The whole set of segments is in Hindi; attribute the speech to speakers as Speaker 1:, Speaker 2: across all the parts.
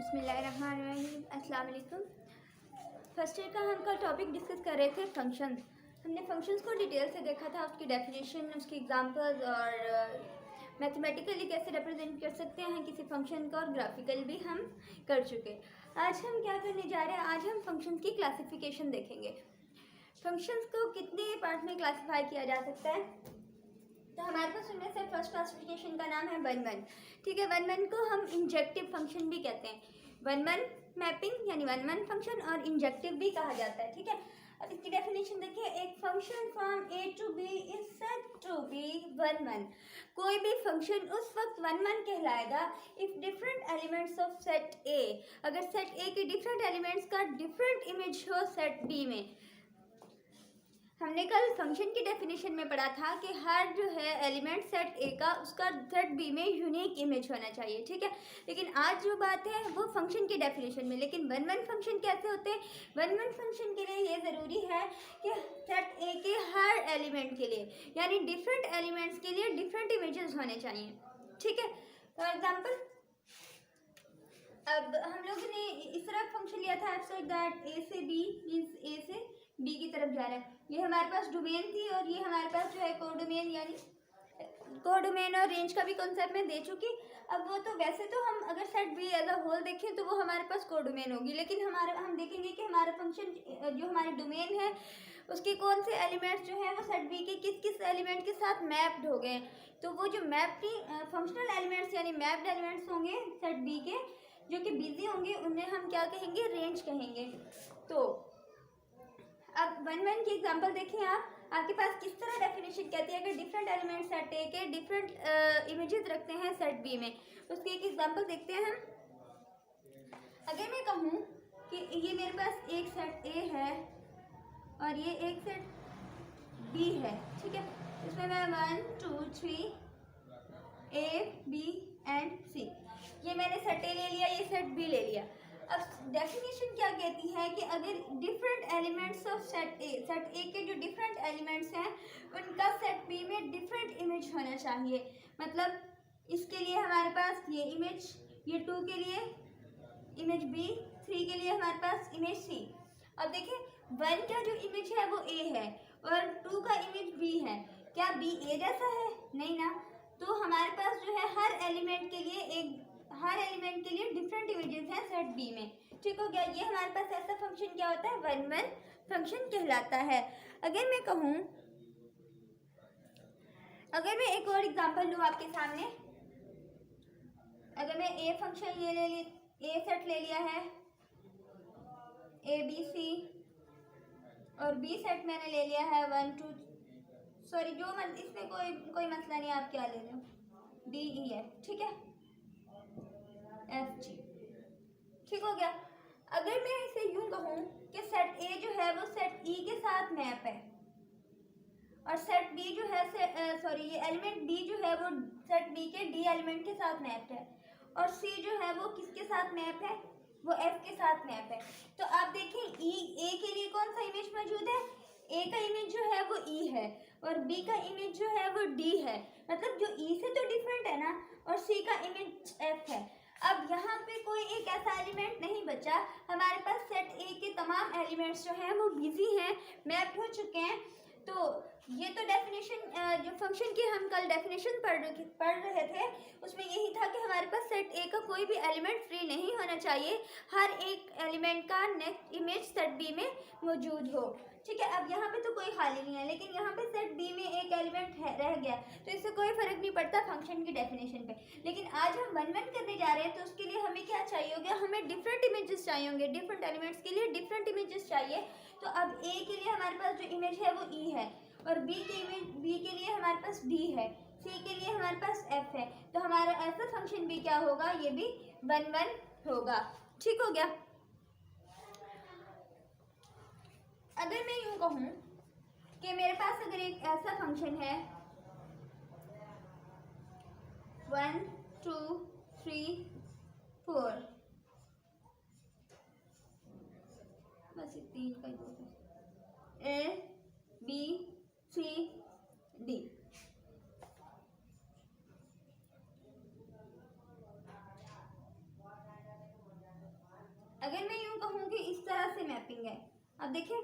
Speaker 1: बिस्मिल्लाहिर्रहमानिर्रहीम। अस्सलाम वालेकुम। फर्स्ट ईयर का हम कल टॉपिक डिस्कस कर रहे थे फंक्शंस। हमने फंक्शंस को डिटेल से देखा था, उसकी डेफिनेशन, उसकी एग्जांपल्स और मैथमेटिकली कैसे रिप्रेजेंट कर सकते हैं किसी फंक्शन का, और ग्राफिकल भी हम कर चुके। आज हम क्या करने जा रहे हैं, आज हम फंक्शंस की क्लासिफिकेशन देखेंगे। फंक्शंस को कितने पार्ट में क्लासीफाई किया जा सकता है, तो हमारे पास उनमें से फर्स्ट क्लासिफिकेशन का नाम है वन वन। ठीक है, वन वन को हम इंजेक्टिव फंक्शन भी कहते हैं। वन वन मैपिंग यानी वन वन फंक्शन, और इंजेक्टिव भी कहा जाता है। ठीक है, अब इसकी डेफिनेशन देखिए। एक function from A to B is said to be one one. कोई भी फंक्शन उस वक्त वन वन कहलाएगा if different elements of set A, अगर सेट ए के डिफरेंट एलिमेंट्स का डिफरेंट इमेज हो सेट बी में। हमने कल फंक्शन की डेफिनेशन में पढ़ा था कि हर जो है एलिमेंट सेट ए का उसका सेट बी में यूनिक इमेज होना चाहिए। ठीक है, लेकिन आज जो बात है वो फंक्शन की डेफिनेशन में। लेकिन वन वन फंक्शन कैसे होते हैं, वन वन फंक्शन के लिए ये ज़रूरी है कि सेट ए के हर एलिमेंट के लिए यानी डिफरेंट एलिमेंट्स के लिए डिफरेंट इमेजेस होने चाहिए। ठीक है, फॉर एग्जाम्पल अब हम लोगों ने इस तरह फंक्शन लिया था एफ दैट ए से बी मीन्स ए से बी की तरफ जा रहा है। ये हमारे पास डोमेन थी, और ये हमारे पास जो है कोडोमेन, यानी कोडोमेन और रेंज का भी कॉन्सेप्ट में दे चुकी। अब वो तो वैसे तो हम अगर set B as a whole देखें तो वो हमारे पास कोडोमेन होगी, लेकिन हम देखेंगे कि हमारा फंक्शन जो हमारी डोमेन है उसके कौन से एलिमेंट्स जो है वो सेट बी के किस किस एलिमेंट के साथ मैप्ड हो गए। तो वो जो मैप्ड फंक्शनल एलिमेंट्स यानी मैप्ड एलिमेंट्स होंगे सेट बी के, जो कि बिजी होंगे, उन्हें हम क्या कहेंगे, रेंज कहेंगे। तो अब वन वन की एग्जांपल देखिए। आपके पास किस तरह डेफिनेशन कहती है, अगर डिफरेंट एलिमेंट सेट ए के डिफरेंट इमेजेस रखते हैं सेट बी में, उसकी एक एग्जांपल देखते हैं हम। अगर मैं कहूँ कि ये मेरे पास एक सेट ए है और ये एक सेट बी है। ठीक है, इसमें मैं 1 2 3 ए बी एंड सी, ये मैंने सेट ए ले लिया, ये सेट बी ले लिया। अब डेफिनेशन क्या कहती है कि अगर different elements of set A के जो डिफरेंट एलिमेंट्स हैं उनका सेट बी में डिफरेंट इमेज होना चाहिए। मतलब इसके लिए हमारे पास ये इमेज, ये 2 के लिए इमेज बी, 3 के लिए हमारे पास इमेज सी। अब देखिए 1 का जो इमेज है वो ए है और 2 का इमेज बी है। क्या बी ए जैसा है? नहीं ना। तो हमारे पास जो है हर एलिमेंट के लिए डिफरेंट इमेजेस हैं सेट बी में। ठीक हो गया, ये हमारे पास ऐसा फंक्शन क्या होता है, वन वन फंक्शन कहलाता है। अगर मैं कहूँ, अगर मैं एक और एग्जांपल लूँ आपके सामने, अगर मैं ए फंक्शन ए सेट ले लिया है ए बी सी, और बी सेट मैंने ले लिया है 1 2 सॉरी जो इसमें कोई मसला नहीं, आप क्या ले रहे हो, डी ई एफ। ठीक है, एफ जी। ठीक हो गया। अगर मैं इसे यूं कहूँ कि सेट ए जो है वो सेट ई के साथ मैप है, और सेट बी जो है ये एलिमेंट बी जो है वो सेट बी के डी एलिमेंट के साथ मैप है, और सी जो है वो किसके साथ मैप है, वो एफ के साथ मैप है। तो आप देखें ए के लिए कौन सा इमेज मौजूद है, ए का इमेज जो है वो ई है और बी का इमेज जो है वो डी है। मतलब जो ई से तो डिफरेंट है ना, और सी का इमेज एफ है। अब यहाँ पे कोई एक ऐसा एलिमेंट नहीं बचा, हमारे पास सेट ए के तमाम एलिमेंट्स जो हैं वो बिजी हैं, मैप हो चुके हैं। तो ये तो डेफिनेशन जो फंक्शन की हम कल डेफिनेशन पढ़ रहे थे उसमें यही था कि हमारे पास सेट ए का कोई भी एलिमेंट फ्री नहीं होना चाहिए, हर एक एलिमेंट का नेक्स्ट इमेज सेट बी में मौजूद हो। ठीक है, अब यहाँ पे तो कोई खाली नहीं है, लेकिन यहाँ पे सेट बी में एक एलिमेंट रह गया, तो इससे कोई फर्क नहीं पड़ता फंक्शन की डेफिनेशन पे। लेकिन आज हम वन वन करने जा रहे हैं, तो उसके लिए हमें क्या चाहिए होगा, हमें डिफरेंट इमेजेस चाहिए होंगे, डिफरेंट एलिमेंट्स के लिए डिफरेंट इमेजेस चाहिए। तो अब ए के लिए हमारे पास जो इमेज है वो ई है, और बी के लिए हमारे पास डी है, सी के लिए हमारे पास एफ है। तो हमारा ऐसा फंक्शन भी क्या होगा, ये भी वन वन होगा। ठीक हो गया। अगर मैं यूं कहूँ कि मेरे पास अगर एक ऐसा फंक्शन है 1 2 3 4, बस 3 का ए बी सी डी, अगर मैं यूँ कहूँ कि इस तरह से मैपिंग है, अब देखिए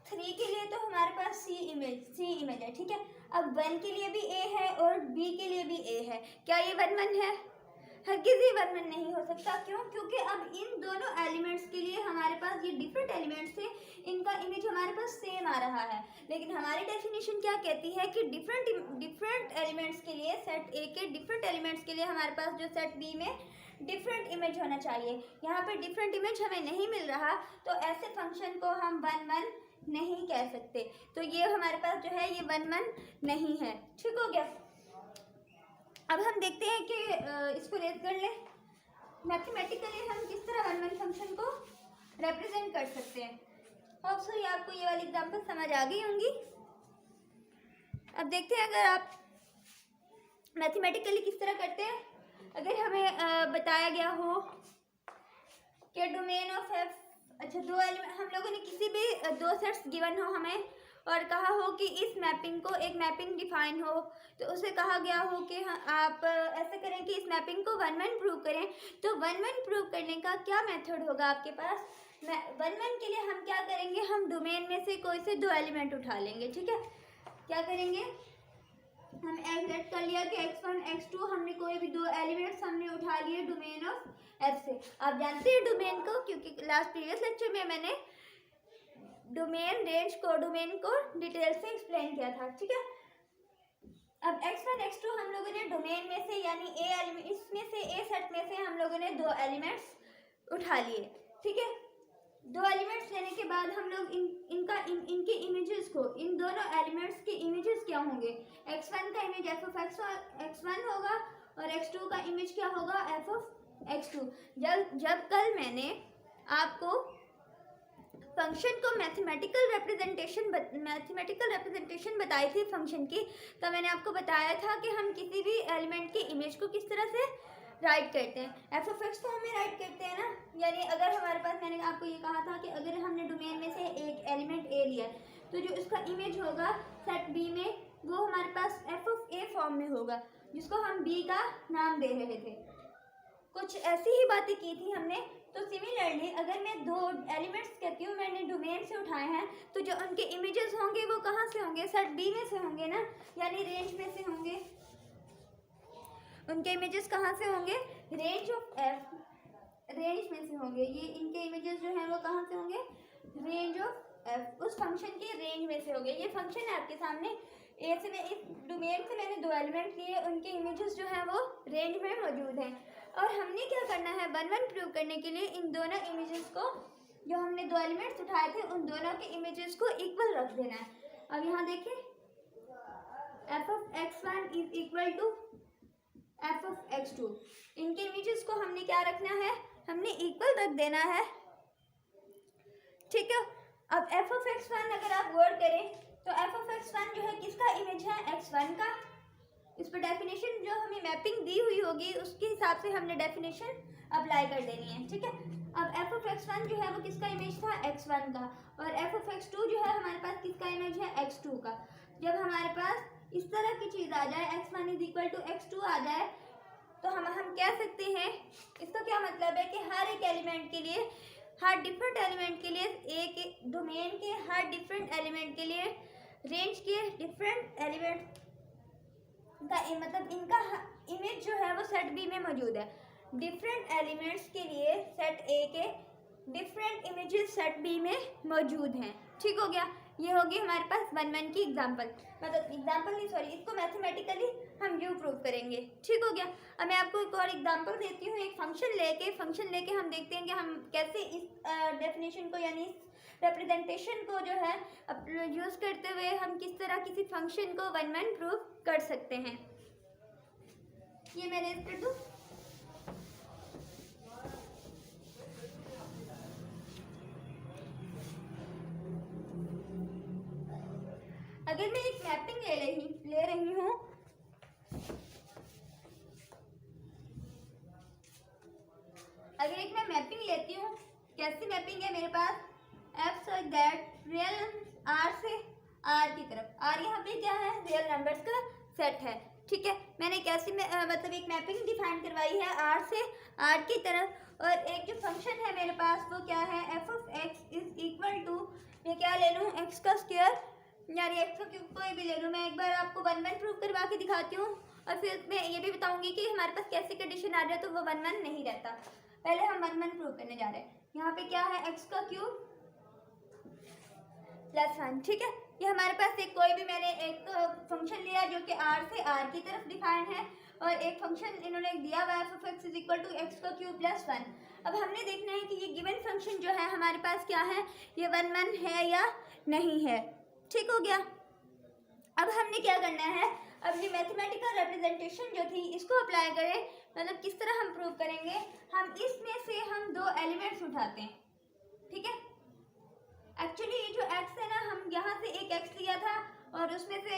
Speaker 1: 3 के लिए तो हमारे पास सी इमेज है, ठीक है। अब 1 के लिए भी ए है और बी के लिए भी ए है। क्या ये 1 1 है? हरगिज़ ही 1 1 नहीं हो सकता। क्यों? क्योंकि अब इन दोनों एलिमेंट्स के लिए हमारे पास ये डिफरेंट एलिमेंट्स थे, इनका इमेज हमारे पास सेम आ रहा है। लेकिन हमारी डेफिनेशन क्या कहती है कि डिफरेंट एलिमेंट्स के लिए, सेट ए के डिफरेंट एलिमेंट्स के लिए हमारे पास जो सेट बी में डिफरेंट इमेज होना चाहिए। यहाँ पर डिफरेंट इमेज हमें नहीं मिल रहा, तो ऐसे फंक्शन को हम 1 1 नहीं कह सकते। तो ये हमारे पास जो है ये 1 1 नहीं है। ठीक हो गया। अब हम देखते हैं कि इसको रेज कर लें। मैथमेटिकली हम किस तरह 1 1 फंक्शन को रिप्रेजेंट कर सकते हैं। होप सो ये आपको ये वाली एग्जांपल समझ आ गई होंगी। अब देखते हैं अगर आप मैथमेटिकली किस तरह करते हैं। अगर हमें बताया गया हो कि डोमेन ऑफ एफ, अच्छा दो एलिमेंट, हम लोगों ने किसी भी दो सेट्स गिवन हो हमें और कहा हो कि इस मैपिंग को एक मैपिंग डिफाइन हो, तो उसे कहा गया हो कि आप ऐसे करें कि इस मैपिंग को 1 1 प्रूव करें। तो 1 1 प्रूव करने का क्या मेथड होगा आपके पास? 1 1 के लिए हम क्या करेंगे, हम डोमेन में से कोई से दो एलिमेंट उठा लेंगे, ठीक है। क्या करेंगे, हम एग्जैक्ट कर लिया कि x1 x2 हमने कोई भी दो एलिमेंट्स हमने उठा लिए डोमेन ऑफ f से। आप जानते हैं डोमेन को, क्योंकि लास्ट प्रीवियस लेक्चर में मैंने डोमेन, रेंज, कोडोमेन को डिटेल से एक्सप्लेन किया था, ठीक है। अब x1 x2 हम लोगों ने डोमेन में से यानी ए एलिमेंट, इसमें से ए सेट में से हम लोगों ने दो एलिमेंट्स उठा लिए, ठीक है। दो एलिमेंट्स लेने के बाद हम लोग इनके इमेजेस को, इन दोनों एलिमेंट्स के इमेजेस क्या होंगे, x1 का इमेज f ऑफ x1 होगा और x2 का इमेज क्या होगा, f ऑफ x2। जब कल मैंने आपको फंक्शन को मैथमेटिकल रिप्रेजेंटेशन बताई थी फंक्शन की, तब मैंने आपको बताया था कि हम किसी भी एलिमेंट के इमेज को किस तरह से राइट करते हैं। एफ ऑफ एक्स तो हमें राइट करते हैं ना, यानी अगर हमारे पास, मैंने आपको ये कहा था कि अगर हमने डोमेन में से एक एलिमेंट ए लिया तो जो इसका इमेज होगा सेट बी में, वो हमारे पास एफ ऑफ ए फॉर्म में होगा, जिसको हम बी का नाम दे रहे थे। कुछ ऐसी ही बातें की थी हमने। तो सिमिलरली अगर मैं दो एलिमेंट्स कहती हूँ मैंने डोमेन से उठाए हैं, तो जो उनके इमेजेस होंगे वो कहाँ से होंगे, सेट बी में से होंगे ना, यानी रेंज में से होंगे। उनके इमेजेस कहाँ से होंगे, रेंज ऑफ एफ, रेंज में से होंगे। ये इनके इमेजेस जो हैं वो कहाँ से होंगे, रेंज ऑफ एफ, उस फंक्शन के रेंज में से होंगे। ये फंक्शन है आपके सामने, ए से मैं इस डोमेन से मैंने दो एलिमेंट लिए, उनके इमेजेस जो हैं वो रेंज में मौजूद हैं। और हमने क्या करना है, 1 1 प्रूव करने के लिए इन दोनों इमेजेस को, जो हमने दो एलिमेंट्स उठाए थे, उन दोनों के इमेजेस को इक्वल रख देना है। अब यहाँ देखें, f of x1 is equal to f of x2, इनके इमेजेस को हमने क्या रखना है, हमने इक्वल रख देना है, ठीक है। अब एफ ऑफ x1 अगर आप वर्ड करें तो एफ ऑफ x1 जो है किसका इमेज है, x1 का। इस पर डेफिनेशन जो हमें मैपिंग दी हुई होगी उसके हिसाब से हमने डेफिनेशन अप्लाई कर देनी है, ठीक है। अब एफ ऑफ x1 जो है वो किसका इमेज था, x1 का, और एफ ऑफ x2 जो है हमारे पास किसका इमेज है, x2 का। जब हमारे पास इस तरह की चीज़ आ जाए, x1 is equal to x2 आ जाए, तो हम कह सकते हैं, इसका क्या मतलब है कि हर एक एलिमेंट के लिए, हर डिफरेंट एलिमेंट के लिए, एक डोमेन के हर डिफरेंट एलिमेंट के लिए, रेंज के डिफरेंट एलिमेंट का मतलब इनका इमेज जो है वो सेट बी में मौजूद है। डिफरेंट एलिमेंट्स के लिए सेट ए के डिफरेंट इमेजेस सेट बी में मौजूद हैं, ठीक हो गया। ये होगी हमारे पास 1 1 की एग्जांपल, मतलब एग्जांपल नहीं, सॉरी, इसको मैथमेटिकली हम यूँ प्रूव करेंगे, ठीक हो गया। अब मैं आपको एक और एग्जांपल देती हूँ। एक फंक्शन लेके हम देखते हैं कि हम कैसे इस डेफिनेशन को, यानी इस रिप्रेजेंटेशन को जो है यूज़ करते हुए हम किस तरह किसी फंक्शन को 1 1 प्रूव कर सकते हैं। ये मैं रेज कर दूँ। अगर मैं एक मैपिंग ले रही हूँ, अगर एक मैं मैपिंग लेती हूँ, कैसी मैपिंग है मेरे पास, F such that real R से आर की तरफ, आर यहाँ पे क्या है, रियल नंबर्स का सेट है, ठीक है। मैंने कैसी मतलब एक मैपिंग डिफाइन करवाई है आर से आर की तरफ, और एक जो फंक्शन है मेरे पास वो क्या है, f of x is equal to, मैं क्या ले लूँ, एक्स का स्क्वायर यानी एक्स का क्यूब, कोई भी ले लूँ। मैं एक बार आपको 1 प्रूव करवा के दिखाती हूँ और फिर मैं ये भी बताऊँगी कि हमारे पास कैसे कंडीशन आ जाए तो वो 1 नहीं रहता। पहले हम 1 प्रूव करने जा रहे हैं। यहाँ पे क्या है, एक्स का क्यूब प्लस 1, ठीक है। ये हमारे पास एक कोई भी मैंने एक फंक्शन लिया जो कि आर से आर की तरफ डिफाइंड है और एक फंक्शन इन्होंने दिया हुआ है f of x is equal to x का क्यूब प्लस 1। अब हमने देखना है कि ये गिवन फंक्शन जो है हमारे पास क्या है, ये 1 है या नहीं है। ठीक हो गया। अब हमने क्या करना है, अब ये मैथमेटिकल रिप्रेजेंटेशन जो थी इसको अप्लाई करें। मतलब किस तरह हम प्रूव करेंगे, हम इसमें से हम 2 एलिमेंट्स उठाते हैं, ठीक है। एक्चुअली ये जो x है ना, हम यहाँ से एक x लिया था और उसमें से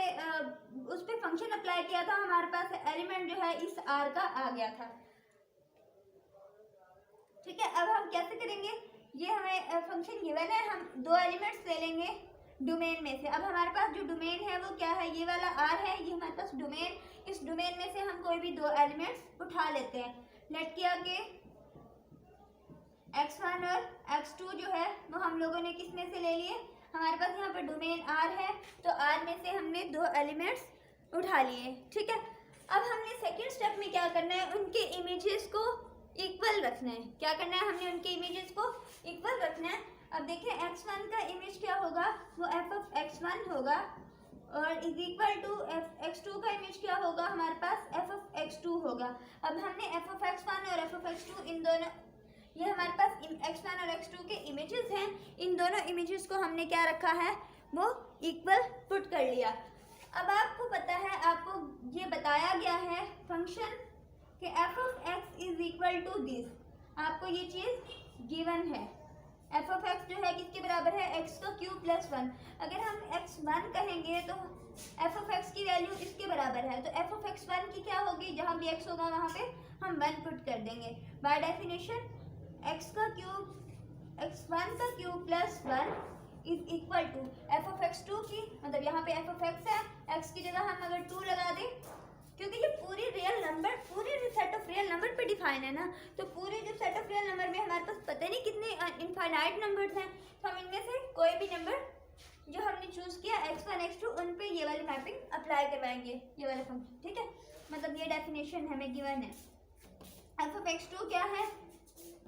Speaker 1: उस पर फंक्शन अप्लाई किया था, हमारे पास एलिमेंट जो है इस r का आ गया था, ठीक है। अब हम कैसे करेंगे, ये हमें फंक्शन गिवन है, हम 2 एलिमेंट्स ले लेंगे डोमेन में से। अब हमारे पास जो डोमेन है वो क्या है, ये वाला r है, ये हमारे पास डोमेन, इस डोमेन में से हम कोई भी 2 एलिमेंट्स उठा लेते हैं। लेट किया कि x1 और x2 जो है वो हम लोगों ने किस में से ले लिए, हमारे पास यहाँ पर डोमेन r है तो r में से हमने 2 एलिमेंट्स उठा लिए, ठीक है। अब हमने सेकंड स्टेप में क्या करना है, उनके इमेजेस को इक्वल रखना है। क्या करना है, हमने उनके इमेजेस को इक्वल रखना है। अब देखिए x1 का इमेज क्या होगा, वो f ऑफ x1 होगा और इज इक्वल टू x2 का इमेज क्या होगा, हमारे पास f ऑफ x2 होगा। अब हमने f ऑफ x1 और f ऑफ x2 इन दोनों, ये हमारे पास x1 और x2 के इमेजेस हैं, इन दोनों इमेजेस को हमने क्या रखा है, वो इक्वल पुट कर लिया। अब आपको पता है, आपको ये बताया गया है फंक्शन कि f of x is equal to this, आपको ये चीज़ गिवन है। f ऑफ x जो है किसके बराबर है, x का क्यूब प्लस 1। अगर हम x1 कहेंगे तो f ऑफ x की वैल्यू इसके बराबर है, तो f ऑफ x1 की क्या होगी, जहाँ भी x होगा वहाँ पे हम 1 पुट कर देंगे। बाय डेफिनेशन x का क्यूब, x1 का cube plus 1 is equal to f of x2 की, मतलब यहाँ पे f ऑफ x है, x की जगह हम अगर 2 लगा दें, क्योंकि ये पूरी रियल नंबर, पूरे सेट ऑफ रियल नंबर पे डिफाइन है ना, तो पूरे जो सेट ऑफ रियल नंबर में हमारे पास पता नहीं कितने इनफाइनाइट नंबर्स हैं, तो हम इनमें से कोई भी नंबर जो हमने चूज़ किया x1 x2 उन पे ये वाली मैपिंग अप्लाई करवाएंगे, ये वाला फंक्शन, ठीक है। मतलब ये डेफिनेशन हमें गिवन है। f ऑफ x2 क्या है,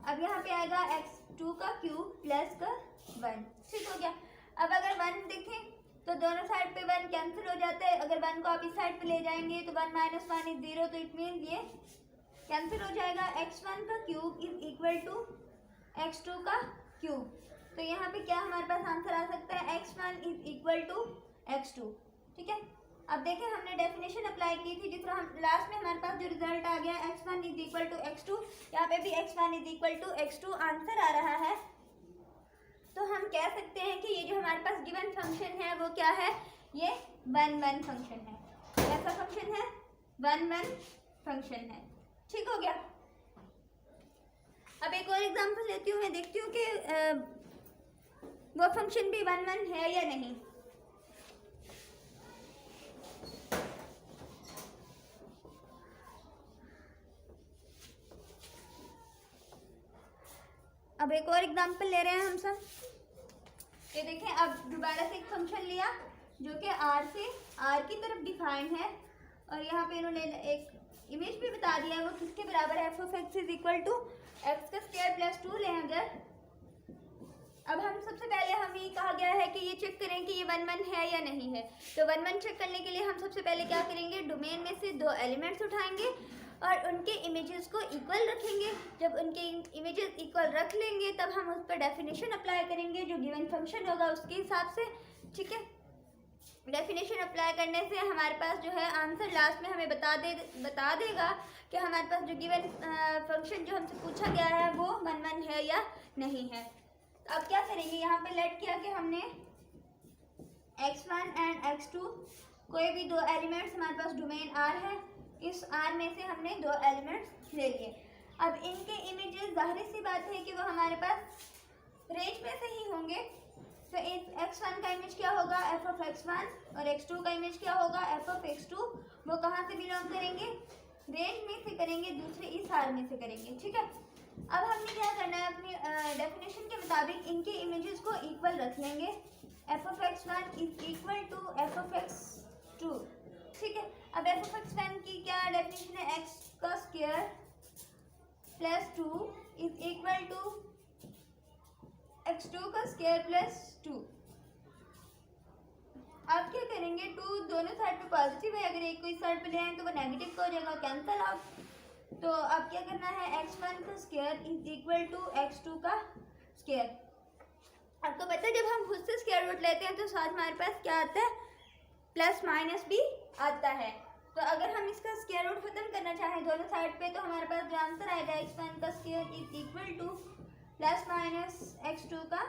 Speaker 1: अब यहाँ पे आएगा x2 का क्यूब प्लस का 1, ठीक हो गया। अब अगर 1 देखें तो दोनों साइड पे 1 कैंसिल हो जाता है, अगर 1 को आप इस साइड पे ले जाएंगे तो 1 माइनस 1 इज 0, तो इट मीन ये कैंसिल हो जाएगा। x1 का cube is equal to x2 का क्यूब, तो यहाँ पे क्या हमारे पास आंसर आ सकता है, x1 is equal to x2, ठीक है। अब देखें हमने डेफिनेशन अप्लाई की थी, जिस तरह हम लास्ट में हमारे पास जो रिजल्ट आ गया x1 is equal to x2, यहाँ पे भी x1 is equal to x2 answer आ रहा है। तो हम कह सकते हैं कि ये जो हमारे पास गिवन फंक्शन है वो क्या है, ये 1 फंक्शन है। कैसा फंक्शन है, 1 फंक्शन है, ठीक हो गया। अब एक और एग्जांपल लेती हूँ, मैं देखती हूँ कि वो फंक्शन भी 1 है या नहीं। अब एक और एग्जांपल ले रहे हैं हम सब, ये देखें। अब दोबारा से एक फंक्शन लिया जो कि r से r की तरफ डिफाइन है और यहाँ पे इन्होंने एक इमेज भी बता दिया है, वो किसके बराबर है, f of x is equal to x का स्क्वायर प्लस 2 लें अगर। अब हम सबसे पहले हमें ये कहा गया है कि ये चेक करें कि ये 1 है या नहीं है, तो 1 चेक करने के लिए हम सबसे पहले क्या करेंगे, डोमेन में से 2 एलिमेंट्स उठाएंगे और उनके इमेजेस को इक्वल रखेंगे। जब उनके इमेजेस इक्वल रख लेंगे तब हम उस पर डेफिनेशन अप्लाई करेंगे जो गिवन फंक्शन होगा उसके हिसाब से, ठीक है। डेफिनेशन अप्लाई करने से हमारे पास जो है आंसर लास्ट में हमें बता देगा कि हमारे पास जो गिवन फंक्शन जो हमसे पूछा गया है वो 1 है या नहीं है। अब क्या करेंगे, यहाँ पे लेट किया कि हमने x1 एंड x2 कोई भी 2 एलिमेंट्स, हमारे पास डोमेन r है, इस r में से हमने 2 एलिमेंट्स ले लिए। अब इनके इमेजेस जाहिर सी बात है कि वो हमारे पास रेंज में से ही होंगे, तो इस x1 का इमेज क्या होगा, f ऑफ x1 और x2 का इमेज क्या होगा, f ऑफ x2। वो कहाँ से बिलोंग करेंगे, रेंज में से करेंगे, दूसरे इस r में से करेंगे, ठीक है। अब हमने डेफिनेशन के मुताबिक इनके इमेजेस को इक्वल रख लेंगे। f(x1) is equal to f(x2), ठीक है। अब f(x1) की क्या डेफिनेशन है, x का square plus 2 is equal to x2 का स्क्वायर प्लस 2। आप क्या करेंगे, 2 दोनों साइड पे पॉजिटिव है, अगर एक कोई साइड पे ले आए तो वो नेगेटिव का हो जाएगा, कैंसल आउट। तो अब क्या करना है, x1 का square is equal to x2 का स्क्वायर। आपको पता है जब हम खुद से स्क्वायर रूट लेते हैं तो साथ हमारे पास क्या आता है, प्लस माइनस भी आता है। तो अगर हम इसका स्क्वायर रूट खत्म करना चाहें दोनों साइड पे तो हमारे पास जो आंसर आएगा x1 का square is equal two plus minus x2 का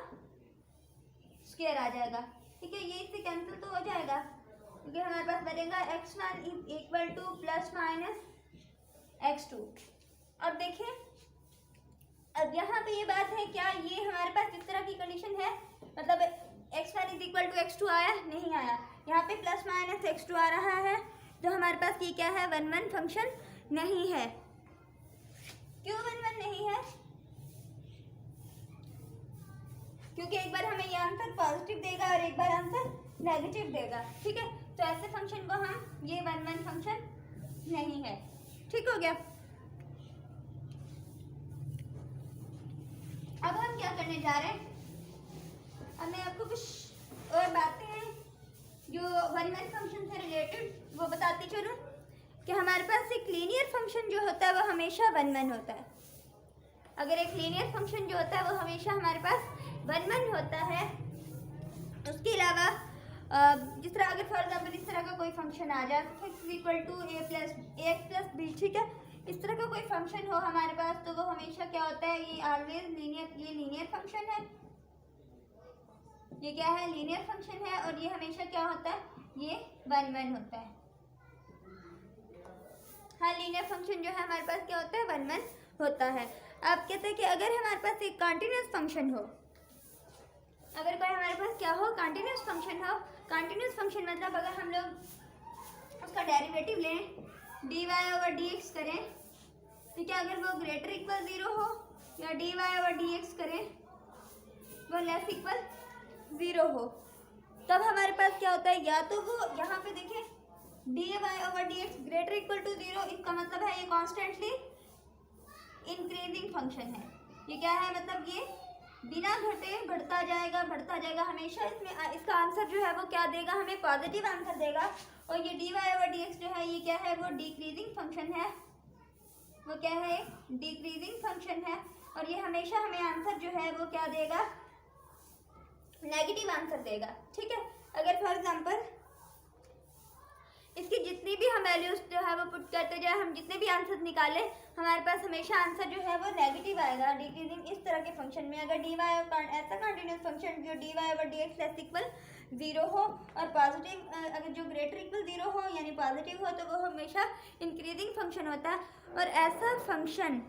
Speaker 1: स्क्वायर आ जाएगा, ठीक है। ये इससे कैंसिल तो हो जाएगा क्योंकि हमारे पास बनेगा x1 is equal two plus minus x2। अब देखिए, अब यहाँ पे ये बात है, क्या ये हमारे पास इस तरह की कंडीशन है, मतलब x1 is equal to x2 आया, नहीं आया। यहाँ पे प्लस माइनस x2 आ रहा है, तो हमारे पास ये क्या है, 1 1 फंक्शन नहीं है। क्यों 1 1 नहीं है, क्योंकि एक बार हमें ये आंसर पॉजिटिव देगा और एक बार आंसर नेगेटिव देगा, ठीक है। तो ऐसे फंक्शन को हम, ये 1 1 फंक्शन नहीं है, ठीक हो गया। अब हम क्या करने जा रहे हैं, अब मैं आपको कुछ और बातें हैं जो 1 1 फंक्शन से रिलेटेड वो बताती चलूँ कि हमारे पास एक लीनियर फंक्शन जो होता है वो हमेशा 1 1 होता है। अगर एक लीनियर फंक्शन जो होता है वो हमेशा हमारे पास 1 1 होता है। उसके अलावा जिस तरह अगर फॉर एग्जाम्पल इस तरह का कोई फंक्शन आ जाए, x equal to ax plus b, ठीक है, इस तरह का कोई फंक्शन हो हमारे पास तो वो हमेशा क्या होता है, ये ऑलवेज लीनियर, ये लीनियर फंक्शन है, ये क्या है, लीनियर फंक्शन है, और ये हमेशा क्या होता है, ये 1 1 होता है। हाँ, लीनियर फंक्शन जो है हमारे पास क्या होता है, 1 1 होता है। आप कहते हैं कि अगर हमारे पास एक कंटिन्यूस फंक्शन हो, अगर कोई हमारे पास क्या हो, कंटिन्यूस फंक्शन हो, कंटिन्यूस फंक्शन मतलब अगर हम लोग उसका डेरिवेटिव लें, dy ओवर dx करें, ठीक है, अगर वो ग्रेटर इक्वल 0 हो, या dy ओवर dx करें वो लेस इक्वल 0 हो, तब हमारे पास क्या होता है, या तो वो यहाँ पे देखें dy over dx greater equal to 0, इसका मतलब है ये कॉन्स्टेंटली इंक्रीजिंग फंक्शन है। ये क्या है, मतलब ये बिना घटे बढ़ता जाएगा, हमेशा इसमें इसका आंसर जो है वो क्या देगा, हमें पॉजिटिव आंसर देगा। और ये dy ओवर dx जो है ये क्या है, वो डिक्रीजिंग फंक्शन है, वो क्या है, डिक्रीजिंग फंक्शन है, और ये हमेशा हमें आंसर जो है वो क्या देगा, नेगेटिव आंसर देगा, ठीक है। अगर फॉर एग्जांपल इसकी जितनी भी हम वैल्यूज जो है वो पुट करते जाए, हम जितने भी आंसर निकाले, हमारे पास हमेशा आंसर जो है वो नेगेटिव आएगा डिक्रीजिंग इस तरह के फंक्शन में। अगर dy ऐसा कंटिन्यूस फंक्शन जो dy over dx less equal 0 हो और पॉजिटिव, अगर जो ग्रेटर इक्वल 0 हो यानी पॉजिटिव हो, तो वो हमेशा इंक्रीजिंग फंक्शन होता है। और ऐसा फंक्शन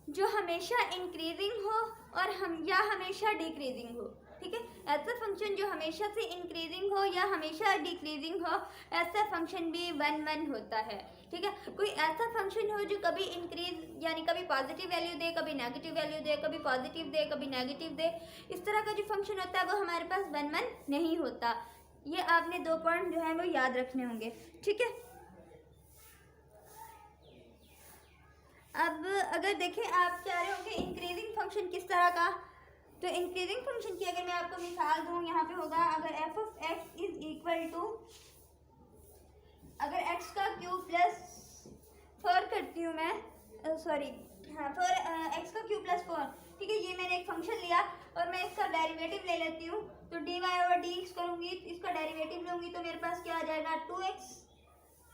Speaker 1: जो हमेशा इंक्रीजिंग हो और या हमेशा डिक्रीजिंग हो, ठीक है, ऐसा फंक्शन जो हमेशा से इंक्रीजिंग हो या हमेशा डिक्रीजिंग हो, ऐसा फंक्शन भी 1 1 होता है, ठीक है। कोई ऐसा फंक्शन हो जो कभी इंक्रीज यानी कभी पॉजिटिव वैल्यू दे, कभी नेगेटिव वैल्यू दे, कभी पॉजिटिव दे, कभी नेगेटिव दे, इस तरह का जो फंक्शन होता है वो हमारे पास 1 1 नहीं होता। ये आपने 2 पॉइंट जो है वो याद रखने होंगे, ठीक है। अब अगर देखें, आप चाह रहे हो कि इंक्रीजिंग फंक्शन किस तरह का, तो इंक्रीजिंग फंक्शन की अगर मैं आपको मिसाल दूं, यहाँ पे होगा अगर f of x is equal to, अगर x का क्यूब प्लस 4 करती हूँ मैं, सॉरी हाँ, 4 x का क्यूब प्लस 4, ठीक है, ये मैंने एक फंक्शन लिया और मैं इसका डेरिवेटिव ले लेती हूँ, तो dy ओवर dx करूँगी, इसका डेरिवेटिव लूँगी तो मेरे पास क्या आ जाएगा,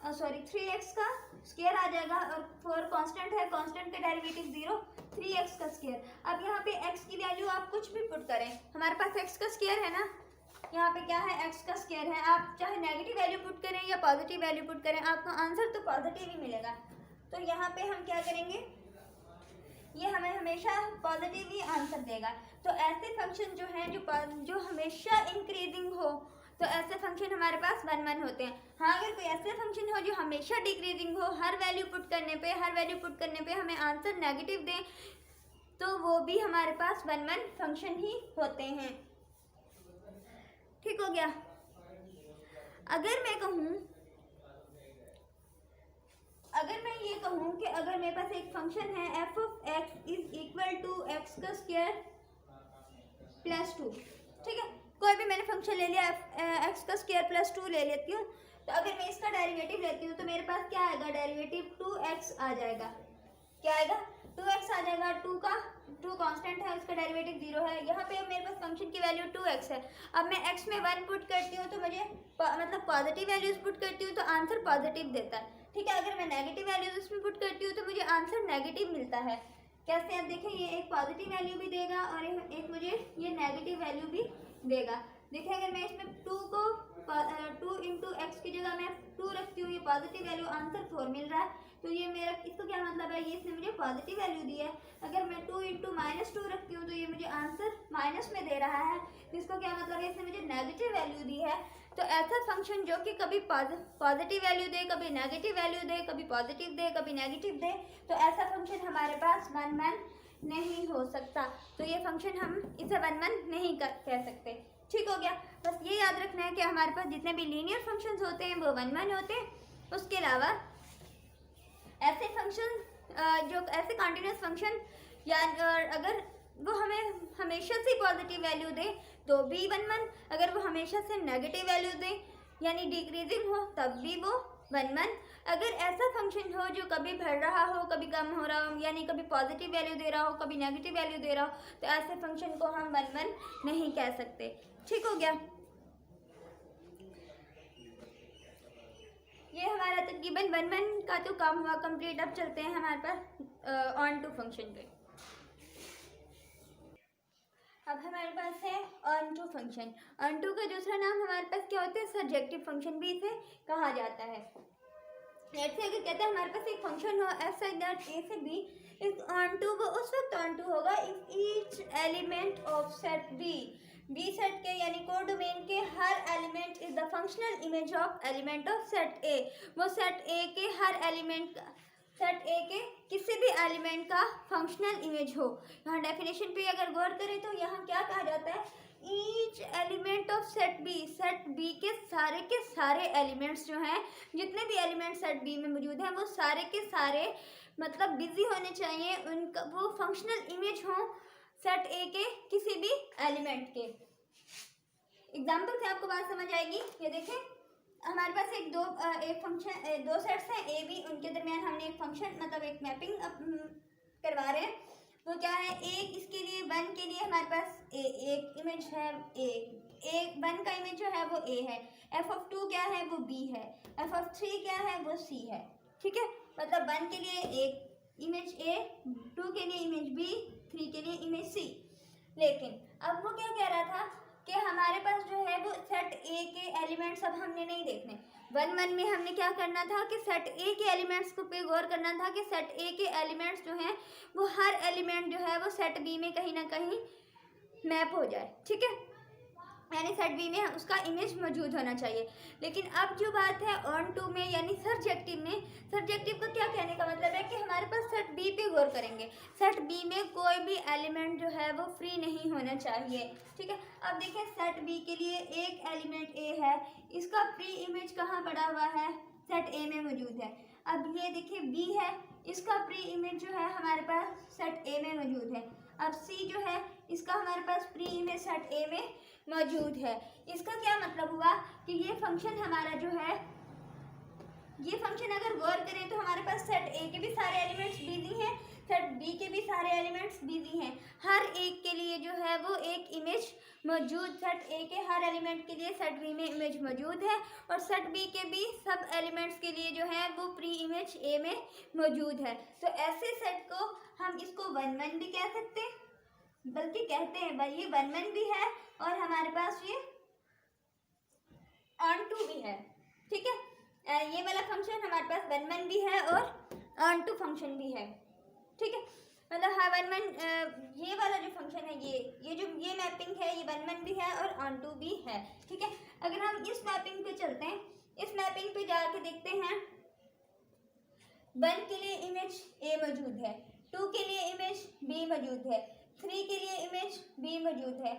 Speaker 1: 3x का स्क्वायर आ जाएगा, और 4 कांस्टेंट है, कांस्टेंट का डेरिवेटिव 0, 3x का स्क्वायर। अब यहाँ पे x की वैल्यू आप कुछ भी पुट करें, हमारे पास x का स्क्वायर है ना, यहाँ पे क्या है, x का स्क्वायर है, आप चाहे नेगेटिव वैल्यू पुट करें या पॉजिटिव वैल्यू पुट करें, आपको आंसर तो पॉजिटिव ही मिलेगा। तो यहाँ पे हम क्या करेंगे, ये हमें हमेशा पॉजिटिव ही आंसर देगा। तो ऐसे फंक्शन जो हैं जो हमेशा इंक्रीजिंग हो, तो ऐसे फंक्शन हमारे पास 1 1 होते हैं। हाँ, अगर कोई ऐसे फंक्शन हो जो हमेशा डिक्रीजिंग हो, हर वैल्यू पुट करने पे हमें आंसर नेगेटिव दें, तो वो भी हमारे पास वन वन फंक्शन ही होते हैं। ठीक हो गया। अगर मैं ये कहूँ कि अगर मेरे पास एक फंक्शन है f of x is equal to x का स्क्वायर प्लस 2, ठीक है, कोई भी मैंने फंक्शन ले लिया, एक्स का स्क्वायर प्लस 2 ले लेती हूँ, तो अगर मैं इसका डेरिवेटिव लेती हूँ तो मेरे पास क्या आएगा, डेरिवेटिव 2x आ जाएगा। क्या आएगा, 2x आ जाएगा। 2 कांस्टेंट है, उसका डेरिवेटिव 0 है। यहाँ पे अब मेरे पास फंक्शन की वैल्यू 2x है। अब मैं x में 1 पुट करती हूँ तो मुझे मतलब पॉजिटिव वैल्यूज पुट करती हूँ तो आंसर पॉजिटिव देता है, ठीक है। अगर मैं नेगेटिव वैल्यूज इसमें पुट करती हूँ तो मुझे आंसर नेगेटिव मिलता है। कैसे, अब देखें, ये एक पॉजिटिव वैल्यू भी देगा और एक मुझे ये नेगेटिव वैल्यू भी देगा। देखिए अगर मैं इसमें 2 इंटू एक्स की जगह मैं 2 रखती हूँ, ये पॉजिटिव वैल्यू, आंसर 4 मिल रहा है, तो ये मेरा, इसको क्या मतलब है, ये इसने मुझे पॉजिटिव वैल्यू दी है। अगर मैं 2 इंटू -2 रखती हूँ तो ये मुझे आंसर माइनस में दे रहा है, जिसको क्या मतलब है, इसने मुझे नेगेटिव वैल्यू दी है। तो ऐसा फंक्शन जो कि कभी पॉजिटिव वैल्यू दे, कभी नेगेटिव वैल्यू दे, कभी पॉजिटिव दे, कभी नेगेटिव दे, तो ऐसा फंक्शन हमारे पास वन वन नहीं हो सकता। तो ये फंक्शन हम इसे वन वन नहीं कह सकते। ठीक हो गया। बस ये याद रखना है कि हमारे पास जितने भी लीनियर फंक्शंस होते हैं वो वन वन होते हैं। उसके अलावा ऐसे फंक्शन जो ऐसे कॉन्टिन्यूस फंक्शन या अगर वो हमें हमेशा से पॉजिटिव वैल्यू दे तो भी वन वन, अगर वो हमेशा से नेगेटिव वैल्यू दे यानी डिक्रीजिंग हो तब भी वो वन वन। अगर ऐसा फंक्शन हो जो कभी बढ़ रहा हो, कभी कम हो रहा हो, यानी कभी पॉजिटिव वैल्यू दे रहा हो, कभी नेगेटिव वैल्यू दे रहा हो, तो ऐसे फंक्शन को हम वन वन नहीं कह सकते। ठीक हो गया। ये हमारा तकरीबन वन वन का तो काम हुआ कंप्लीट। अब चलते हैं हमारे पास ऑन टू फंक्शन पे। अब हमारे पास है onto function. Onto का दूसरा नाम हमारे पास क्या होता है, सर्जेक्टिव फंक्शन भी इसे कहा जाता है। जैसे अगर कहते हैं हमारे पास एक फंक्शन हो एफ सच दैट ए से बी इज ऑन टू, वो उस वक्त ऑन टू होगा if each element of set B set के यानी कोडोमेन के हर element is the functional image of element of set A. वो सेट ए के हर एलिमेंट, सेट ए के किसी भी एलिमेंट का फंक्शनल इमेज हो। यहाँ डेफिनेशन पे अगर गौर करें तो यहाँ क्या कहा जाता है, each element of set B के सारे एलिमेंट्स जो हैं, जितने भी एलिमेंट्स सेट बी में मौजूद हैं वो सारे के सारे मतलब बिजी होने चाहिए, उनका वो फंक्शनल इमेज हो सेट ए के किसी भी एलिमेंट के। एग्जाम्पल से आपको बात समझ आएगी। ये देखें, हमारे पास दो सेट्स हैं ए बी, उनके दरमियान हमने एक फंक्शन मतलब एक मैपिंग करवा रहे हैं। वो क्या है, एक इसके लिए वन के लिए हमारे पास एक इमेज है ए वन का इमेज जो है वो ए है, एफ ऑफ 2 क्या है वो बी है, एफ ऑफ 3 क्या है वो सी है। ठीक है, मतलब वन के लिए एक इमेज ए, 2 के लिए इमेज बी, 3 के लिए इमेज सी। लेकिन अब वो क्या कह रहा था कि हमारे पास जो है वो सेट ए के एलिमेंट्स अब हमने नहीं देखने। वन में हमने क्या करना था कि सेट ए के एलिमेंट्स को पे गौर करना था कि सेट ए के एलिमेंट्स जो हैं वो हर एलिमेंट जो है वो सेट बी में कहीं ना कहीं मैप हो जाए। ठीक है, यानी सेट बी में उसका इमेज मौजूद होना चाहिए। लेकिन अब जो बात है ऑन टू में यानी सर्जेक्टिव में, सर्जेक्टिव का क्या कहने का मतलब है कि हमारे पास सेट बी पे गौर करेंगे। सेट बी में कोई भी एलिमेंट जो है वो फ्री नहीं होना चाहिए। ठीक है, अब देखिए सेट बी के लिए एक एलिमेंट ए है, इसका फ्री इमेज कहाँ पड़ा हुआ है, सेट ए में मौजूद है। अब ये देखिए बी है, इसका फ्री इमेज जो है हमारे पास सेट ए में मौजूद है। अब सी जो है इसका हमारे पास फ्री इमेज सेट ए में मौजूद है। इसका क्या मतलब हुआ कि ये फंक्शन हमारा जो है, ये फंक्शन अगर गौर करें तो हमारे पास सेट ए के भी सारे एलिमेंट्स बिजी हैं, सेट बी के भी सारे एलिमेंट्स बिजी हैं। हर एक के लिए जो है वो एक इमेज मौजूद, सेट ए के हर एलिमेंट के लिए सेट बी में इमेज मौजूद है और सेट बी के भी सब एलिमेंट्स के लिए जो है वो प्री इमेज ए में मौजूद है। तो ऐसे सेट को हम इसको वन वन भी कह सकते हैं, बल्कि कहते हैं भाई ये वन वन भी है और हमारे पास ये ऑन टू भी है। ठीक है, ये वाला फंक्शन हमारे पास वन वन भी है और ऑन टू फंक्शन भी है। ठीक है, मतलब हाँ वन वन, ये वाला जो फंक्शन है ये मैपिंग है ये वन वन भी है और ऑन टू भी है। ठीक है, अगर हम इस मैपिंग पे चलते हैं, इस मैपिंग पे जाके देखते हैं, वन के लिए इमेज ए मौजूद है, 2 के लिए इमेज बी मौजूद है, 3 के लिए इमेज बी मौजूद है,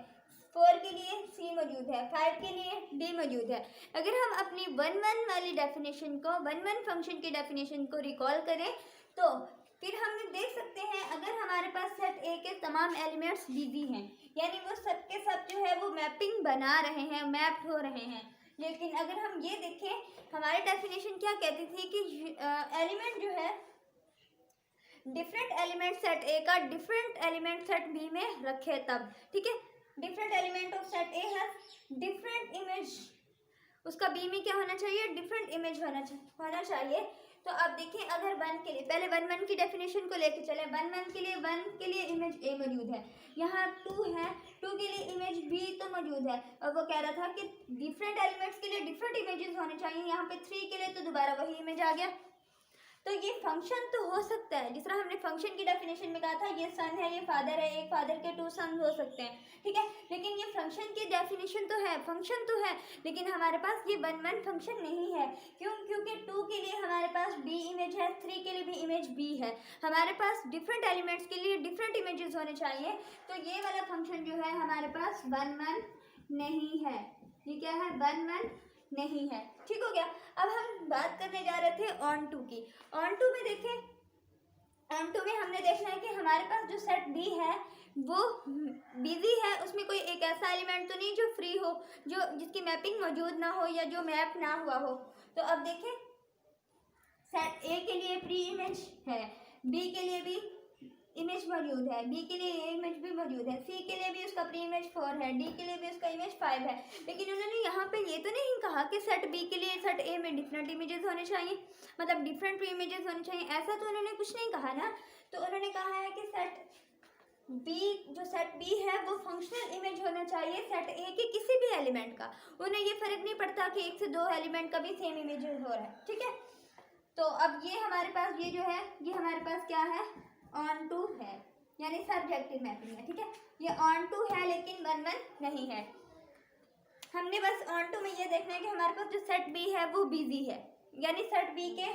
Speaker 1: 4 के लिए सी मौजूद है, 5 के लिए डी मौजूद है। अगर हम अपनी 1-1 वाली डेफिनेशन को 1-1 फंक्शन की डेफिनेशन को रिकॉल करें तो फिर हम देख सकते हैं अगर हमारे पास सेट ए के तमाम एलिमेंट्स बिजी हैं, यानी वो सब के सब जो है वो मैपिंग बना रहे हैं, मैप हो रहे हैं। लेकिन अगर हम ये देखें हमारी डेफिनेशन क्या कहती थी कि एलिमेंट जो है डिफरेंट एलिमेंट सेट ए का डिफरेंट एलिमेंट सेट बी में रखे तब, ठीक है। Different element of set A has different image, उसका बी में क्या होना चाहिए, डिफरेंट इमेज होना चाहिए। तो अब देखिए अगर 1 के लिए पहले 1-1 की डेफिनेशन को लेके चले, 1-1 के लिए 1 के लिए इमेज ए मौजूद है, यहाँ 2 है, 2 के लिए इमेज बी तो मौजूद है, और वो कह रहा था कि डिफरेंट एलिमेंट्स के लिए डिफरेंट इमेजेस होने चाहिए। यहाँ पे 3 के लिए तो दोबारा वही इमेज आ गया। तो ये फंक्शन तो हो सकता है, जिस तरह हमने फंक्शन की डेफिनेशन में कहा था ये सन है, ये फादर है, एक फादर के 2 सन हो सकते हैं, ठीक है। लेकिन ये फंक्शन की डेफिनेशन तो है, फंक्शन तो है, लेकिन हमारे पास ये 1-1 फंक्शन नहीं है। क्यों? क्योंकि 2 के लिए हमारे पास बी इमेज है, 3 के लिए भी इमेज बी है, हमारे पास डिफरेंट एलिमेंट्स के लिए डिफरेंट इमेजेस होने चाहिए। तो ये वाला फंक्शन जो है हमारे पास 1-1 नहीं है। ये क्या है? 1-1 नहीं है, ठीक हो गया। अब हम बात करने जा रहे थे ऑन टू की। ऑन टू में देखें, ऑन टू में हमने देखना है कि हमारे पास जो सेट बी है वो बिजी है, उसमें कोई एक ऐसा एलिमेंट तो नहीं जो फ्री हो, जो जिसकी मैपिंग मौजूद ना हो या जो मैप ना हुआ हो। तो अब देखें सेट ए के लिए प्री इमेज है, बी के लिए भी इमेज मौजूद है, बी के लिए इमेज भी मौजूद है, सी के लिए भी उसका प्री इमेज 4 है, डी के लिए भी उसका इमेज 5 है। लेकिन उन्होंने यहाँ पे ये तो नहीं कहा कि सेट बी के लिए सेट ए में डिफरेंट इमेजेस होने चाहिए, मतलब डिफरेंट प्री इमेजेस होने चाहिए, ऐसा तो उन्होंने कुछ नहीं कहा ना। तो उन्होंने कहा है कि सेट बी, जो सेट बी है वो फंक्शनल इमेज होना चाहिए सेट ए के किसी भी एलिमेंट का। उन्हें ये फर्क नहीं पड़ता कि 1 से 2 एलिमेंट का भी सेम इमेज हो रहा है, ठीक है। तो अब ये हमारे पास ये जो है ये हमारे पास क्या है, ऑन टू है, यानी सब्जेक्टिव मैपिंग है, ठीक है। ये ऑन टू है लेकिन 1-1 नहीं है। हमने बस ऑन टू में ये देखना है कि हमारे पास जो सेट बी है वो बिजी है, यानी सेट बी के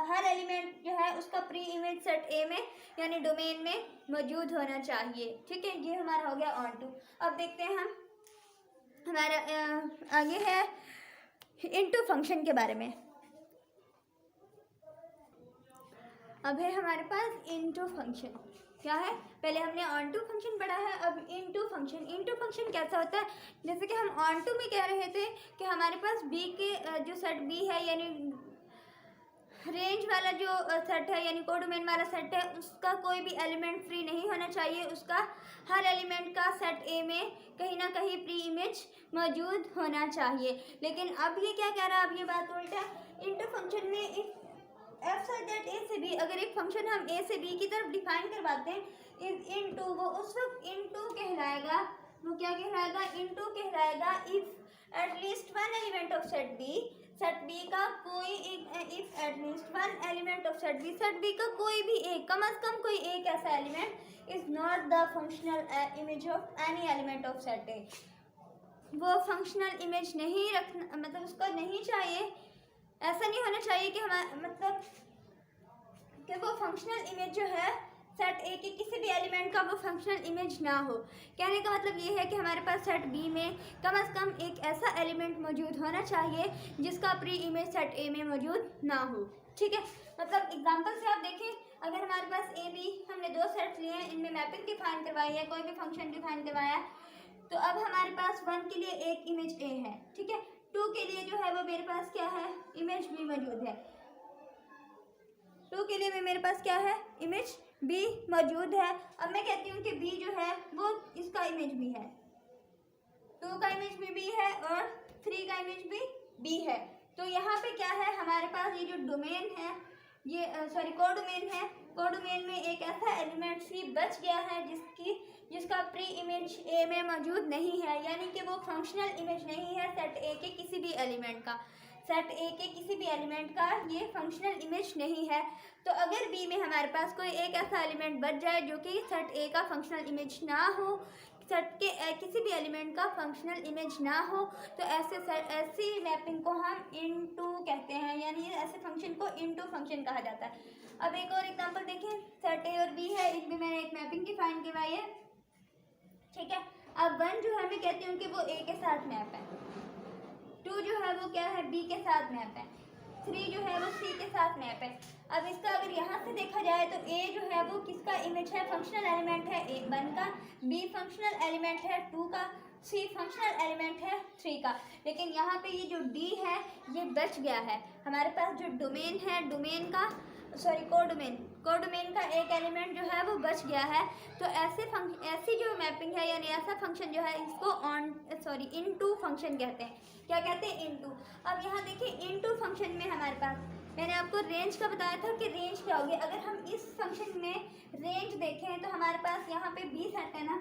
Speaker 1: हर एलिमेंट जो है उसका प्री इमेज सेट ए में यानी डोमेन में मौजूद होना चाहिए, ठीक है। ये हमारा हो गया ऑन टू। अब देखते हैं हम हमारा आगे है इनटू फंक्शन के बारे में। अब है हमारे पास इनटू फंक्शन। क्या है? पहले हमने ऑन टू फंक्शन पढ़ा है, अब इनटू फंक्शन। इनटू फंक्शन कैसा होता है? जैसे कि हम ऑन टू में कह रहे थे कि हमारे पास बी के जो सेट बी है यानी रेंज वाला जो सेट है यानी कोडोमेन वाला सेट है, उसका कोई भी एलिमेंट फ्री नहीं होना चाहिए, उसका हर एलिमेंट का सेट ए में कहीं ना कहीं प्री इमेज मौजूद होना चाहिए। लेकिन अब ये क्या कह रहा है, अब ये बात उल्टा है। इनटू फंक्शन में एफ सच दैट ए से बी, अगर एक फंक्शन हम ए से बी की तरफ डिफाइन करवाते हैं इज इनटू, वो उस वक्त इनटू कहलाएगा, वो क्या कहलाएगा, इनटू कहलाएगा if at least 1 element of set B का कोई एक, if at least 1 element of set B का कोई भी एक, कम से कम कोई एक ऐसा element is not the functional image of any element of set A, वो फंक्शनल इमेज नहीं रखना, मतलब उसका नहीं चाहिए, ऐसा नहीं होना चाहिए कि हमारा मतलब कि वो फंक्शनल इमेज जो है सेट ए के किसी भी एलिमेंट का वो फंक्शनल इमेज ना हो। कहने का मतलब ये है कि हमारे पास सेट बी में कम से कम एक ऐसा एलिमेंट मौजूद होना चाहिए जिसका प्री इमेज सेट ए में मौजूद ना हो, ठीक है। मतलब एग्जांपल से आप देखें, अगर हमारे पास ए बी हमने 2 सेट्स लिए हैं, इनमें मैपिंग डिफाइन करवाई है, कोई भी फंक्शन डिफाइन करवाया, तो अब हमारे पास 1 के लिए एक इमेज ए है, ठीक है। 2 के लिए जो है वो मेरे पास क्या है, इमेज बी मौजूद है। 2 के लिए भी मेरे पास क्या है, इमेज बी मौजूद है। अब मैं कहती हूँ कि बी जो है वो इसका इमेज भी है, 2 का इमेज भी बी है और 3 का इमेज भी बी है। तो यहाँ पे क्या है, हमारे पास ये जो डोमेन है, ये कोडोमेन है, कोडोमेन में एक ऐसा एलिमेंट सी बच गया है जिसका प्री इमेज ए में मौजूद नहीं है, यानी कि वो फंक्शनल इमेज नहीं है सेट ए के किसी भी एलिमेंट का, सेट ए के किसी भी एलिमेंट का ये फंक्शनल इमेज नहीं है। तो अगर बी में हमारे पास कोई एक ऐसा एलिमेंट बच जाए जो कि सेट ए का फंक्शनल इमेज ना हो, सेट के किसी भी एलिमेंट का फंक्शनल इमेज ना हो, तो ऐसी मैपिंग को हम इनटू कहते हैं, यानी ऐसे फंक्शन को इनटू फंक्शन कहा जाता है। अब एक और एग्जांपल देखें, सेट ए और बी है, इसमें मैंने एक मैपिंग डिफाइन डिफाइन करवाई है, ठीक है। अब 1 जो है मैं कहती हूँ कि वो A के साथ मैप है, 2 जो है वो क्या है B के साथ मैप है, 3 जो है वो C के साथ मैप है। अब इसका अगर यहाँ से देखा जाए तो A जो है वो किसका इमेज है, फंक्शनल एलिमेंट है 1 का, B फंक्शनल एलिमेंट है 2 का, C फंक्शनल एलिमेंट है 3 का। लेकिन यहाँ पे ये जो D है ये बच गया है, हमारे पास जो डोमेन है, डोमेन का कोडोमेन का एक एलिमेंट जो है वो बच गया है। तो ऐसी जो मैपिंग है यानी ऐसा फंक्शन जो है इसको इनटू फंक्शन कहते हैं। क्या कहते हैं? इनटू। अब यहाँ देखिए इनटू फंक्शन में हमारे पास, मैंने आपको रेंज का बताया था कि रेंज क्या होगी। अगर हम इस फंक्शन में रेंज देखें तो हमारे पास यहाँ पे बी सेट है ना,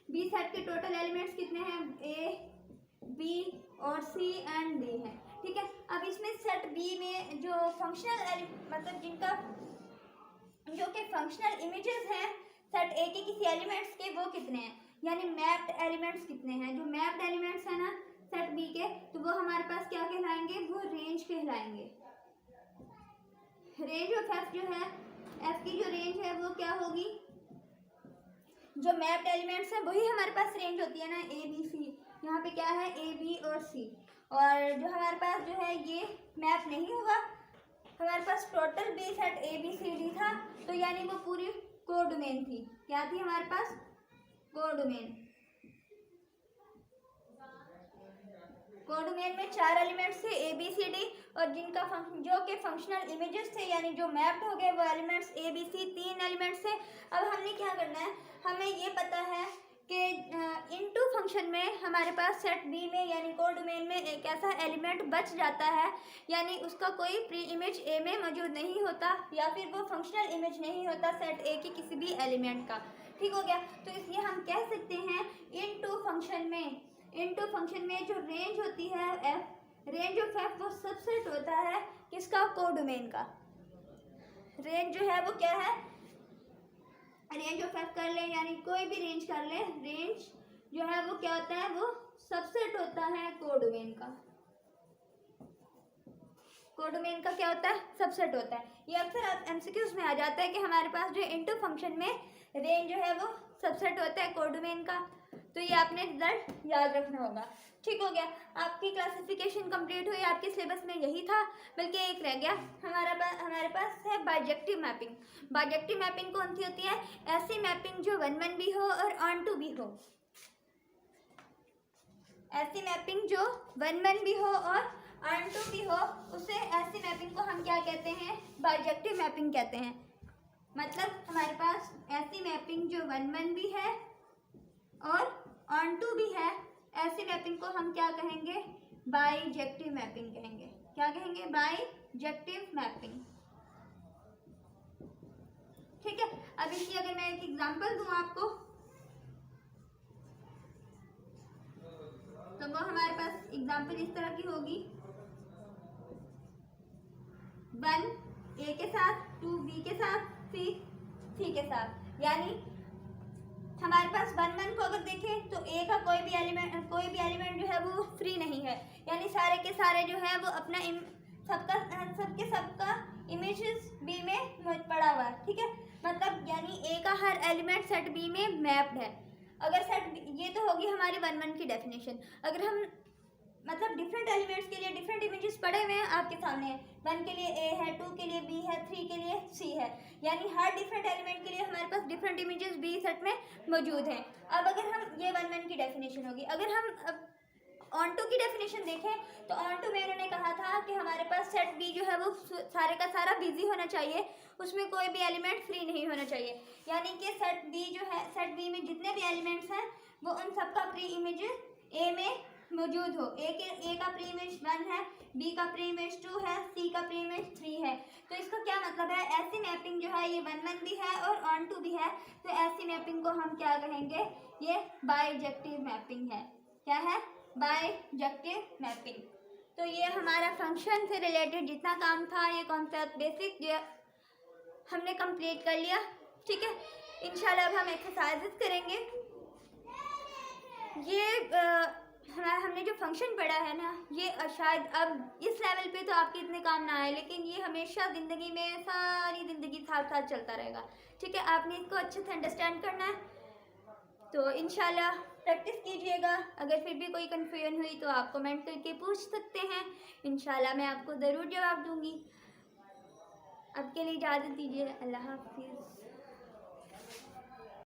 Speaker 1: बी सेट के टोटल एलिमेंट्स कितने हैं, ए बी और सी एंड डी है, ठीक है। अब इसमें सेट बी में जो फंक्शनल मतलब जिनका जो कि फंक्शनल इमेजेस हैं सेट ए के किसी एलिमेंट्स के, वो कितने हैं, यानी मैप्ड एलिमेंट्स कितने हैं। जो मैप्ड एलिमेंट्स हैं ना सेट बी के, तो वो हमारे पास क्या कहलाएंगे, वो रेंज कहलाएंगे। रेंज ऑफ एफ जो है, एफ की जो रेंज है वो क्या होगी, जो मैप्ड एलिमेंट्स हैं वही हमारे पास रेंज होती है ना, ए बी सी। यहाँ पे क्या है, ए बी और सी। और जो हमारे पास जो है ये मैप नहीं होगा, हमारे पास total B set A B C D था, तो यानी वो पूरी कोडोमेन थी। क्या थी हमारे पास, कोडोमेन। कोडोमेन में 4 एलिमेंट्स थे ए बी सी डी, और जिनका जो कि फंक्शनल इमेजेस थे यानी जो मैप्ड हो गए वो elements A B C, 3 elements थे। अब हमने क्या करना है, हमें ये पता है कि इनटू फंक्शन में हमारे पास सेट बी में यानी कोडोमेन में एक ऐसा एलिमेंट बच जाता है, यानी उसका कोई प्री इमेज ए में मौजूद नहीं होता, या फिर वो फंक्शनल इमेज नहीं होता सेट ए की किसी भी एलिमेंट का, ठीक हो गया। तो इसलिए हम कह सकते हैं इनटू फंक्शन में जो रेंज होती है एफ, रेंज ऑफ एफ वो सबसेट होता है किसका, कोडोमेन का। रेंज जो है वो क्या है, रेंज ऑफ एफ कर ले यानी कोई भी रेंज कर ले, रेंज जो है वो क्या होता है, वो सबसेट होता है कोडोमेन का। कोडोमेन का क्या होता है, सबसेट होता है। ये अक्सर एमसीक्यूज में आ जाता है कि हमारे पास जो इनटू फंक्शन में रेंज जो है वो सबसेट होता है कोडोमेन का, तो ये आपने रिजल्ट याद रखना होगा, ठीक हो गया। आपकी क्लासिफिकेशन कंप्लीट हुई, आपके सिलेबस में यही था, बल्कि एक रह गया हमारे पास है बाइजेक्टिव मैपिंग। बाइजेक्टिव मैपिंग कौन सी होती है, ऐसी मैपिंग जो 1-1 भी हो और ऑन टू भी हो। ऐसी मैपिंग जो 1-1 भी हो और ऑन टू भी हो, उसे ऐसी मैपिंग को हम क्या कहते हैं, बाइजेक्टिव मैपिंग कहते हैं। मतलब हमारे पास ऐसी मैपिंग जो 1-1 भी है और ऑन टू भी है, ऐसी मैपिंग को हम क्या कहेंगे, बाइजेक्टिव मैपिंग कहेंगे। क्या कहेंगे, बाइजेक्टिव मैपिंग, ठीक है। अब इसकी अगर मैं एक एग्जांपल दूं आपको, तो वो हमारे पास एग्जांपल इस तरह की होगी, 1 ए के साथ, 2 बी के साथ, 3 सी के साथ। यानी हमारे पास 1-1 को अगर देखें तो ए का कोई भी एलिमेंट जो है वो फ्री नहीं है, यानी सारे के सारे जो है वो अपना सबका इमेजेस बी में पड़ा हुआ है, ठीक है। मतलब यानी ए का हर एलिमेंट सेट बी में मैप्ड है। अगर सेट, ये तो होगी हमारी 1-1 की डेफिनेशन। अगर हम मतलब डिफरेंट एलिमेंट्स के लिए डिफरेंट इमेजेस पड़े हुए हैं आपके सामने, 1 के लिए ए है, 2 के लिए बी है, 3 के लिए सी है, यानी हर डिफरेंट एलिमेंट के लिए हमारे पास डिफरेंट इमेजेस बी सेट में मौजूद हैं। अब अगर हम ये 1-1 की डेफिनेशन होगी, अगर हम ऑन टू की डेफिनेशन देखें तो ऑन टू में उन्होंने कहा था कि हमारे पास सेट बी जो है वो सारे का सारा बिजी होना चाहिए, उसमें कोई भी एलिमेंट फ्री नहीं होना चाहिए। यानी कि सेट बी जो है, सेट बी में जितने भी एलिमेंट्स हैं वो उन सबका प्री इमेज ए में मौजूद हो। ए का प्री इमेज 1 है, बी का प्री इमेज 2 है, सी का प्री इमेज 3 है। तो इसका क्या मतलब है, ऐसी मैपिंग जो है ये 1-1 भी है और ऑन टू भी है, तो ऐसी मैपिंग को हम क्या कहेंगे, ये बाइजेक्टिव मैपिंग है। क्या है, बाइजेक्टिव मैपिंग। तो ये हमारा फंक्शन से रिलेटेड जितना काम था, ये कॉन्सेप्ट बेसिक जो हमने कंप्लीट कर लिया, ठीक है। इंशाल्लाह अब हम एक्सरसाइजेस करेंगे। ये हमने जो फंक्शन पढ़ा है ना, ये शायद अब इस लेवल पे तो आपके इतने काम ना आए, लेकिन ये हमेशा ज़िंदगी में सारी ज़िंदगी साथ साथ चलता रहेगा, ठीक है। आपने इसको अच्छे से अंडरस्टैंड करना है। तो इंशाल्लाह प्रैक्टिस कीजिएगा। अगर फिर भी कोई कन्फ्यूजन हुई तो आप कमेंट करके पूछ सकते हैं, इंशाल्लाह मैं आपको ज़रूर जवाब दूंगी। अब के लिए इजाज़त दीजिए, अल्लाह हाफिज़।